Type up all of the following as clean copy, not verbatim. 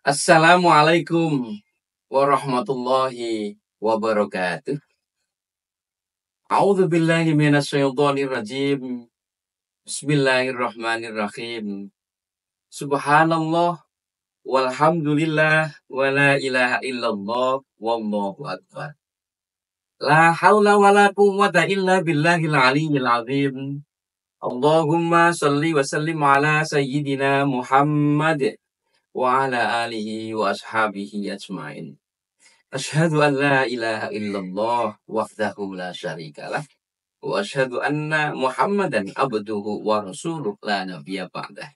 Assalamualaikum warahmatullahi wabarakatuh. A'udzu billahi minasyaitonir rajim. Bismillahirrahmanirrahim. Subhanallah walhamdulillah wala ilaha illallah wallahu akbar. La haula wala quwwata illa billahil aliyyil azim. Allahumma shalli wa sallim ala sayyidina Muhammad wa ala alihi wa ashabihi ajmain. Asyhadu an la ilaha illallah wahdahu la syarikalah wa asyhadu anna Muhammadan abduhu wa rasuluh la nabiyya ba'dah.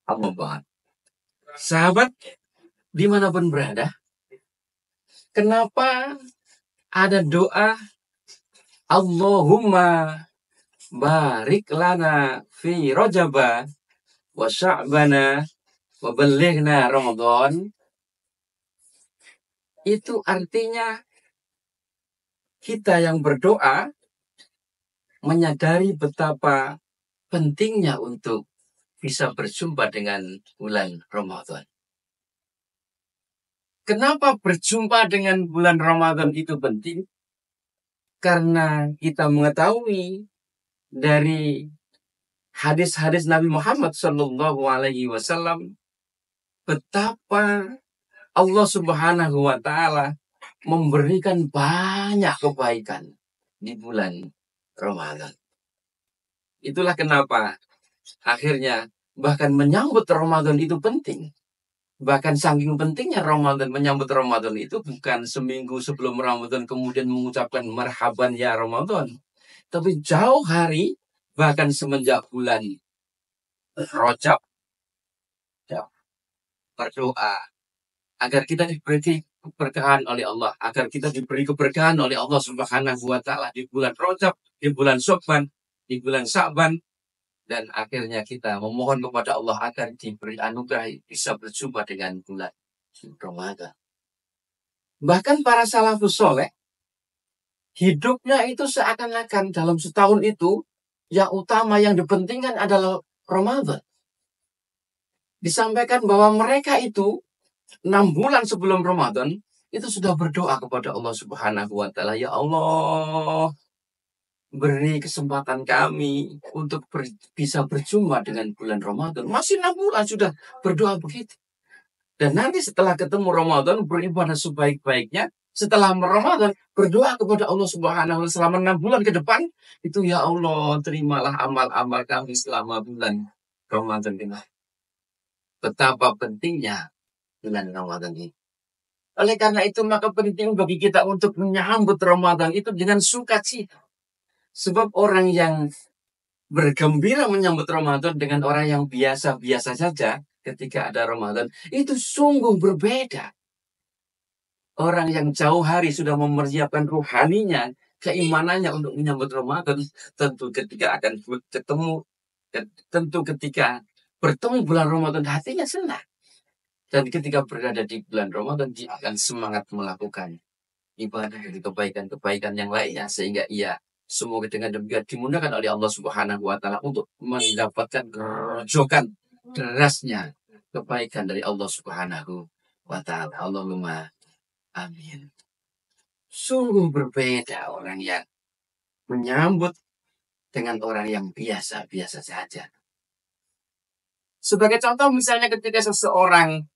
Amma ba'd. Sahabat dimanapun berada, kenapa ada doa Allahumma barik lana fi rajaba wa sya'bana wa ballighna Ramadan? Itu artinya kita yang berdoa menyadari betapa pentingnya untuk bisa berjumpa dengan bulan Ramadan. Kenapa berjumpa dengan bulan Ramadan itu penting? Karena kita mengetahui dari hadis-hadis Nabi Muhammad SAW betapa Allah Subhanahu wa Ta'ala memberikan banyak kebaikan di bulan Ramadan. Itulah kenapa akhirnya bahkan menyambut Ramadan itu penting. Bahkan saking pentingnya Ramadan, menyambut Ramadan itu bukan seminggu sebelum Ramadan kemudian mengucapkan marhaban ya Ramadan. Tapi jauh hari, bahkan semenjak bulan Rajab, berdoa agar kita diberi keberkahan oleh Allah, agar kita diberi keberkahan oleh Allah Subhanahu wa Ta'ala di bulan Rajab, di bulan Sya'ban, di bulan Sya'ban, dan akhirnya kita memohon kepada Allah agar diberi anugerah bisa berjumpa dengan bulan Ramadan. Bahkan para salafus soleh hidupnya itu seakan-akan dalam setahun itu yang utama, yang dipentingkan adalah Ramadan. Disampaikan bahwa mereka itu 6 bulan sebelum Ramadan itu sudah berdoa kepada Allah Subhanahu wa Ta'ala, ya Allah, beri kesempatan kami untuk bisa berjumpa dengan bulan Ramadan. Masih 6 bulan sudah berdoa begitu. Dan nanti setelah ketemu Ramadan beribadah sebaik-baiknya. Setelah Ramadan berdoa kepada Allah Subhanahu wa Ta'ala selama 6 bulan ke depan. Itu ya Allah, terimalah amal-amal kami selama bulan Ramadan ini. Betapa pentingnya bulan Ramadan ini. Oleh karena itu maka penting bagi kita untuk menyambut Ramadan itu dengan sukacita. Sebab orang yang bergembira menyambut Ramadan dengan orang yang biasa-biasa saja ketika ada Ramadan itu sungguh berbeda. Orang yang jauh hari sudah mempersiapkan ruhaninya, keimanannya untuk menyambut Ramadan, tentu ketika akan ketemu, tentu ketika bertemu bulan Ramadan hatinya senang. Dan ketika berada di bulan Ramadan dia akan semangat melakukan ibadah dan kebaikan-kebaikan yang lainnya, sehingga ia semoga dengan demikian dimudahkan oleh Allah Subhanahu wa Ta'ala untuk mendapatkan kerojokan derasnya kebaikan dari Allah Subhanahu wa Ta'ala. Allahumma amin. Sungguh berbeda orang yang menyambut dengan orang yang biasa-biasa saja. Sebagai contoh misalnya ketika seseorang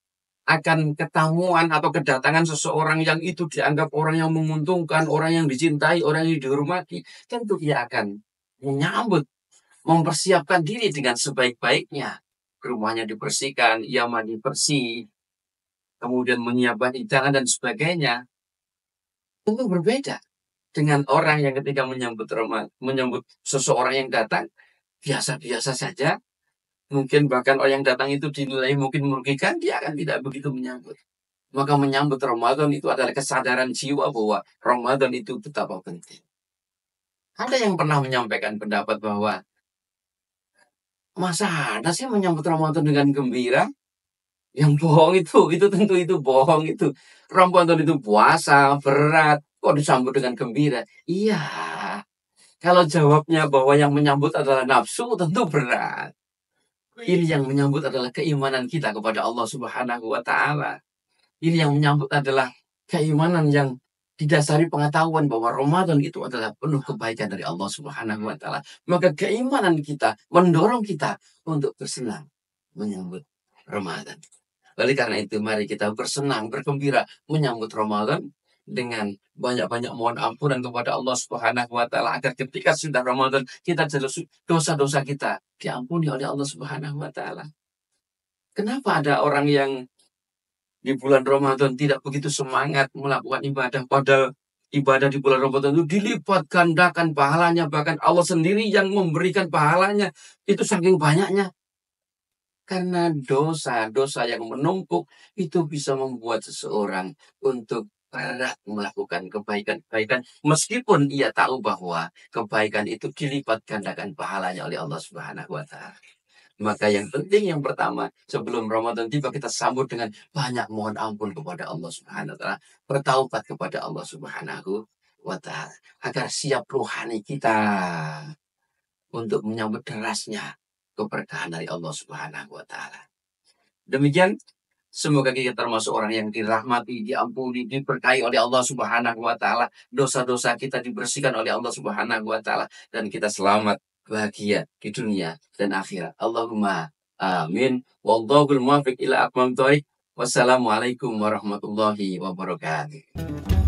akan ketemuan atau kedatangan seseorang yang itu dianggap orang yang menguntungkan, orang yang dicintai, orang yang dihormati, tentu dia akan menyambut, mempersiapkan diri dengan sebaik-baiknya. Rumahnya dibersihkan, ia mandi bersih, kemudian menyiapkan hidangan dan sebagainya. Tentu berbeda dengan orang yang ketika menyambut seseorang yang datang, biasa-biasa saja. Mungkin bahkan orang yang datang itu dinilai mungkin merugikan, dia akan tidak begitu menyambut. Maka menyambut Ramadan itu adalah kesadaran jiwa bahwa Ramadan itu betapa penting. Ada yang pernah menyampaikan pendapat bahwa masa ada sih menyambut Ramadan dengan gembira? Yang bohong itu tentu itu bohong itu. Ramadan itu puasa, berat, kok disambut dengan gembira? Iya. Kalau jawabnya bahwa yang menyambut adalah nafsu, tentu berat. Ini yang menyambut adalah keimanan kita kepada Allah Subhanahu wa Ta'ala. Ini yang menyambut adalah keimanan yang didasari pengetahuan bahwa Ramadan itu adalah penuh kebaikan dari Allah Subhanahu wa taala. Maka keimanan kita mendorong kita untuk bersenang menyambut Ramadan. Oleh karena itu, mari kita bersenang, bergembira menyambut Ramadan dengan banyak-banyak mohon ampunan kepada Allah Subhanahu wa taala agar ketika sudah Ramadan kita dosa-dosa kita diampuni oleh Allah Subhanahu wa taala. Kenapa ada orang yang di bulan Ramadan tidak begitu semangat melakukan ibadah, padahal ibadah di bulan Ramadan itu dilipat gandakan pahalanya, bahkan Allah sendiri yang memberikan pahalanya itu saking banyaknya. Karena dosa-dosa yang menumpuk itu bisa membuat seseorang untuk berat melakukan kebaikan-kebaikan meskipun ia tahu bahwa kebaikan itu dilipat gandakan pahalanya oleh Allah Subhanahu wa taala. Maka yang penting yang pertama, sebelum Ramadan tiba kita sambut dengan banyak mohon ampun kepada Allah Subhanahu wa taala, bertaubat kepada Allah Subhanahu wa taala agar siap rohani kita untuk menyambut derasnya keberkahan dari Allah Subhanahu wa taala. Demikian, semoga kita termasuk orang yang dirahmati, diampuni, diberkahi oleh Allah Subhanahu wa taala. Dosa-dosa kita dibersihkan oleh Allah Subhanahu wa taala dan kita selamat, bahagia di dunia dan akhirat. Allahumma amin. Wallahul muwaffiq ila aqwamit thoriq. Wassalamualaikum warahmatullahi wabarakatuh.